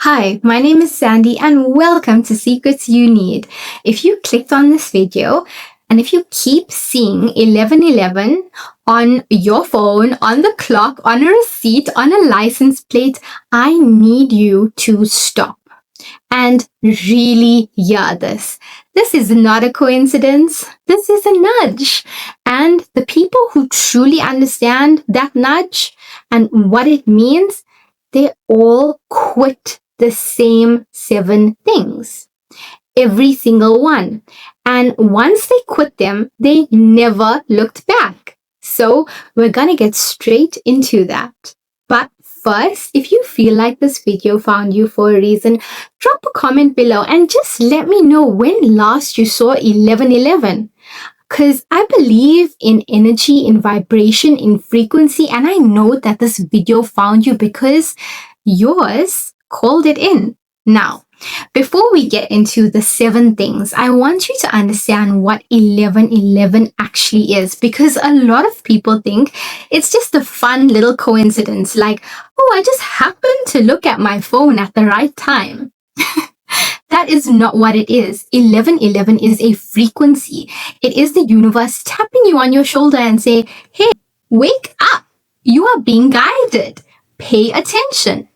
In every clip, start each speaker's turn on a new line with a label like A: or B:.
A: Hi, my name is Sandy and welcome to Secrets You Need. If you clicked on this video and if you keep seeing 1111 on your phone, on the clock, on a receipt, on a license plate, I need you to stop and really hear this. This is not a coincidence. This is a nudge. And the people who truly understand that nudge and what it means, they all quit the same 7 things. Every single one. And once they quit them, they never looked back. So we're going to get straight into that. But first, if you feel like this video found you for a reason, drop a comment below and just let me know when last you saw 1111. Because I believe in energy, in vibration, in frequency, and I know that this video found you because yours called it in. Now, before we get into the 7 things, I want you to understand what 1111 actually is, because a lot of people think it's just a fun little coincidence, like, oh, I just happened to look at my phone at the right time. That is not what it is. 1111 is a frequency. It is the universe tapping you on your shoulder and say, hey, wake up. You are being guided. Pay attention.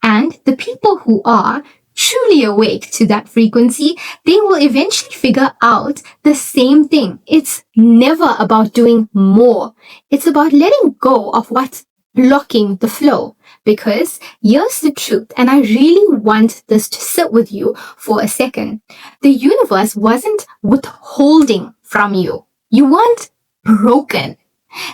A: And the people who are truly awake to that frequency, they will eventually figure out the same thing. It's never about doing more. It's about letting go of what's blocking the flow. Because here's the truth, and I really want this to sit with you for a second. The universe wasn't withholding from you. You weren't broken.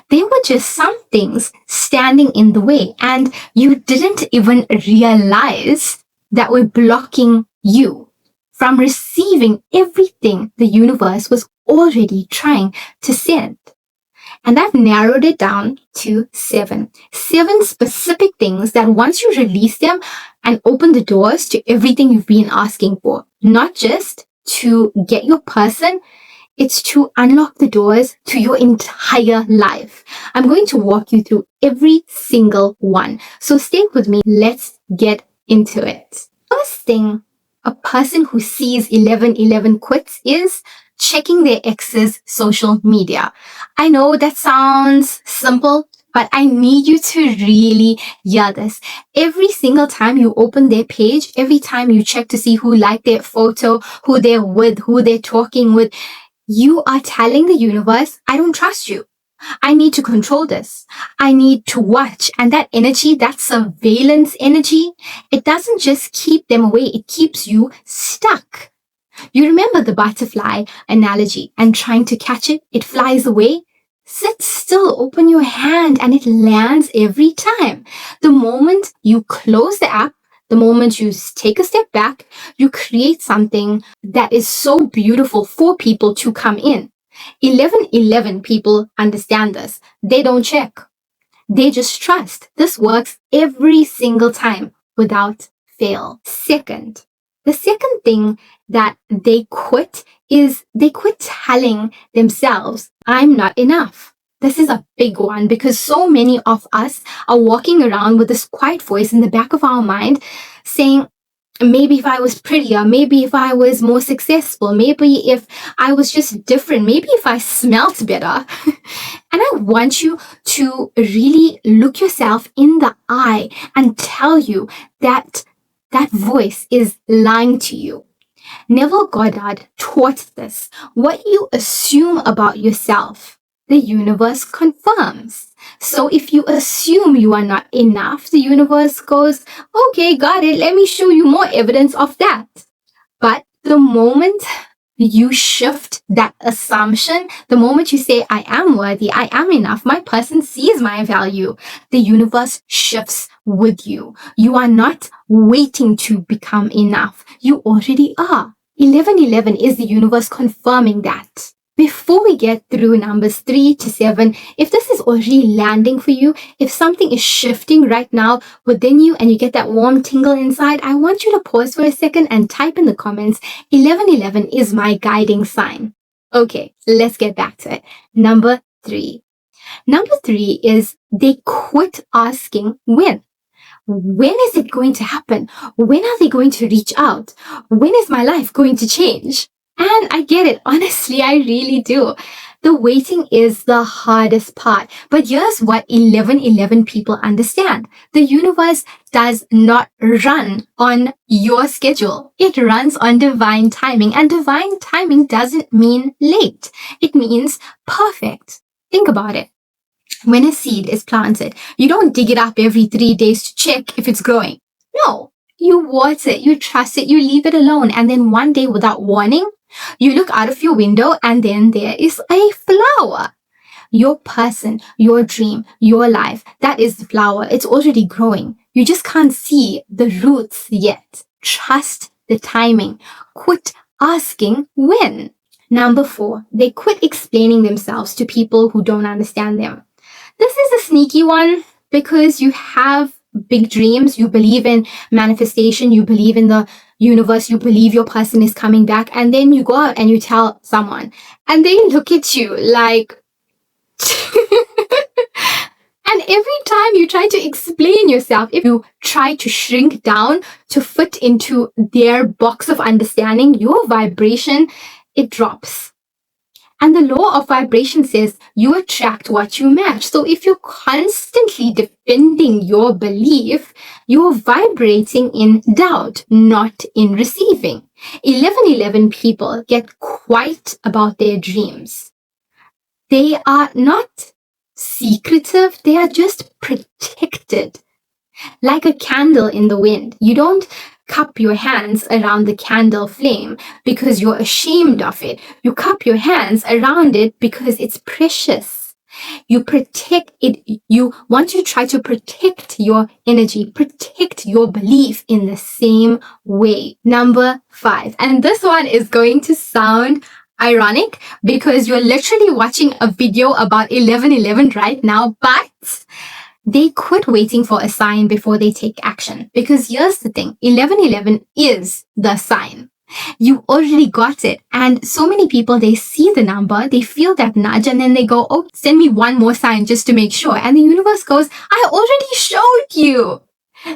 A: There were just some things standing in the way, and you didn't even realize that were blocking you from receiving everything the universe was already trying to send. And I've narrowed it down to 7. 7 specific things that once you release them and open the doors to everything you've been asking for, not just to get your person, it's to unlock the doors to your entire life. I'm going to walk you through every single one. So stay with me. Let's get into it. First thing a person who sees 1111 quits is checking their ex's social media. I know that sounds simple, but I need you to really hear this. Every single time you open their page, every time you check to see who liked their photo, who they're with, who they're talking with, you are telling the universe, I don't trust you. I need to control this. I need to watch. And that energy, that surveillance energy, it doesn't just keep them away. It keeps you stuck. You remember the butterfly analogy and trying to catch it, it flies away. Sit still, open your hand, and it lands every time. The moment you close the app, the moment you take a step back, you create something that is so beautiful for people to come in. 1111 people understand this. They don't check. They just trust. This works every single time without fail. The second thing that they quit is they quit telling themselves, I'm not enough. This is a big one because so many of us are walking around with this quiet voice in the back of our mind saying, maybe if I was prettier, maybe if I was more successful, maybe if I was just different, maybe if I smelt better. And I want you to really look yourself in the eye and tell you that that voice is lying to you. Neville Goddard taught this. What you assume about yourself, the universe confirms. So if you assume you are not enough, the universe goes, okay, got it. Let me show you more evidence of that. But the moment you shift that assumption, the moment you say, I am worthy, I am enough, my person sees my value, the universe shifts with you. You are not waiting to become enough. You already are. 1111 is the universe confirming that. Before we get through numbers 3 to 7, if this is already landing for you, if something is shifting right now within you and you get that warm tingle inside, I want you to pause for a second and type in the comments, 1111 is my guiding sign. Okay, let's get back to it. Number 3. Number 3 is they quit asking when. When is it going to happen? When are they going to reach out? When is my life going to change? And I get it. Honestly, I really do. The waiting is the hardest part. But here's what 1111 people understand. The universe does not run on your schedule. It runs on divine timing. And divine timing doesn't mean late. It means perfect. Think about it. When a seed is planted, you don't dig it up every 3 days to check if it's growing. No, you water it, you trust it, you leave it alone. And then one day without warning, you look out of your window and then there is a flower. Your person, your dream, your life, that is the flower. It's already growing. You just can't see the roots yet. Trust the timing. Quit asking when. Number 4, they quit explaining themselves to people who don't understand them. This is a sneaky one because you have big dreams, you believe in manifestation, you believe in the universe, you believe your person is coming back, and then you go out and you tell someone, and they look at you like... And every time you try to explain yourself, if you try to shrink down to fit into their box of understanding, your vibration, it drops. And the law of vibration says you attract what you match. So if you're constantly defending your belief, you're vibrating in doubt, not in receiving. 1111 people get quiet about their dreams. They are not secretive, they are just protected. Like a candle in the wind. You don't cup your hands around the candle flame because you're ashamed of it. You cup your hands around it because it's precious. You protect it. You want to try to protect your energy, protect your belief in the same way. Number 5. And this one is going to sound ironic because you're literally watching a video about 1111 right now, but they quit waiting for a sign before they take action. Because here's the thing, 1111 is the sign. You already got it. And so many people, they see the number, they feel that nudge, and then they go, oh, send me one more sign just to make sure. And the universe goes, I already showed you.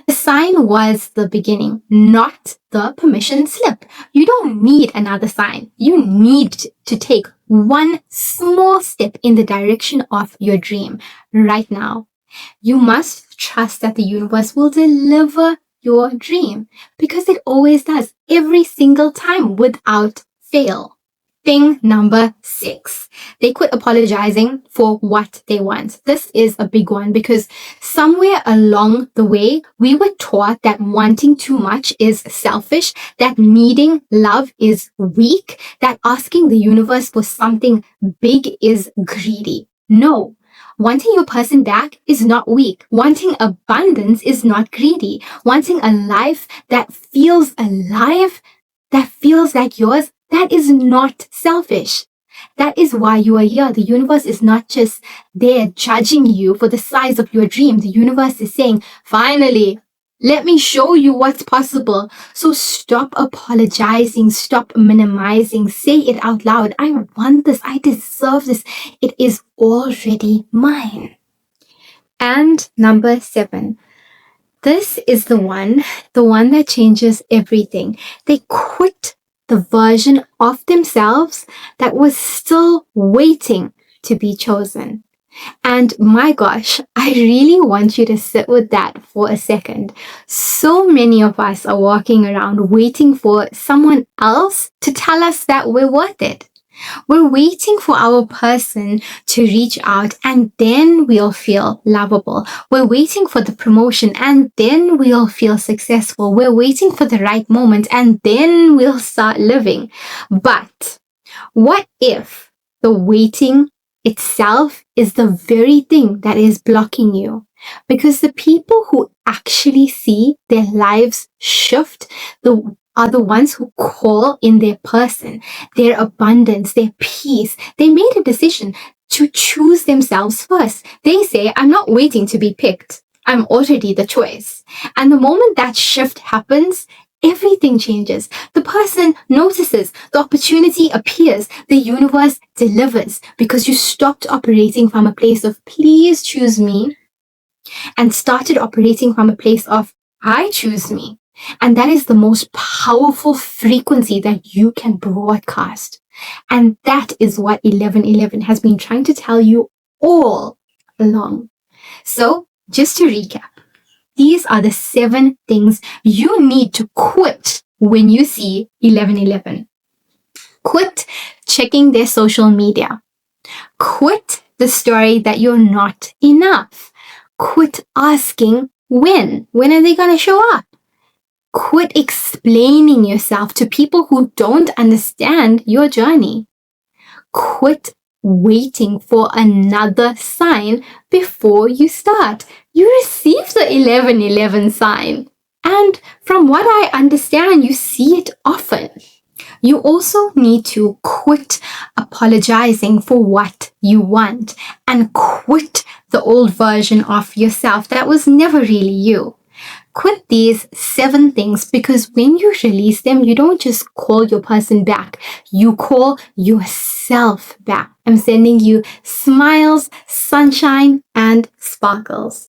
A: The sign was the beginning, not the permission slip. You don't need another sign. You need to take one small step in the direction of your dream right now. You must trust that the universe will deliver your dream because it always does, every single time without fail. Thing number 6, they quit apologizing for what they want. This is a big one because somewhere along the way, we were taught that wanting too much is selfish, that needing love is weak, that asking the universe for something big is greedy. No. Wanting your person back is not weak. Wanting abundance is not greedy. Wanting a life that feels alive, that feels like yours, that is not selfish. That is why you are here. The universe is not just there judging you for the size of your dream. The universe is saying, finally, let me show you what's possible. So stop apologizing, stop minimizing, say it out loud. I want this, I deserve this. It is already mine. And number 7. This is the one that changes everything. They quit the version of themselves that was still waiting to be chosen. And my gosh, I really want you to sit with that for a second. So many of us are walking around waiting for someone else to tell us that we're worth it. We're waiting for our person to reach out and then we'll feel lovable. We're waiting for the promotion and then we'll feel successful. We're waiting for the right moment and then we'll start living. But what if the waiting itself is the very thing that is blocking you? Because the people who actually see their lives shift are the ones who call in their person, their abundance, their peace. They made a decision to choose themselves first. They say, I'm not waiting to be picked. I'm already the choice. And the moment that shift happens, everything changes. The person notices, the opportunity appears, the universe delivers because you stopped operating from a place of please choose me and started operating from a place of, I choose me. And that is the most powerful frequency that you can broadcast. And that is what 1111 has been trying to tell you all along. So, just to recap, these are the 7 things you need to quit when you see 1111. Quit checking their social media. Quit the story that you're not enough. Quit asking when. When are they going to show up? Quit explaining yourself to people who don't understand your journey. Quit waiting for another sign before you start. You received the 1111 sign. And from what I understand, you see it often. You also need to quit apologizing for what you want and quit the old version of yourself that was never really you. Quit these 7 things, because when you release them, you don't just call your person back. You call yourself back. I'm sending you smiles, sunshine, and sparkles.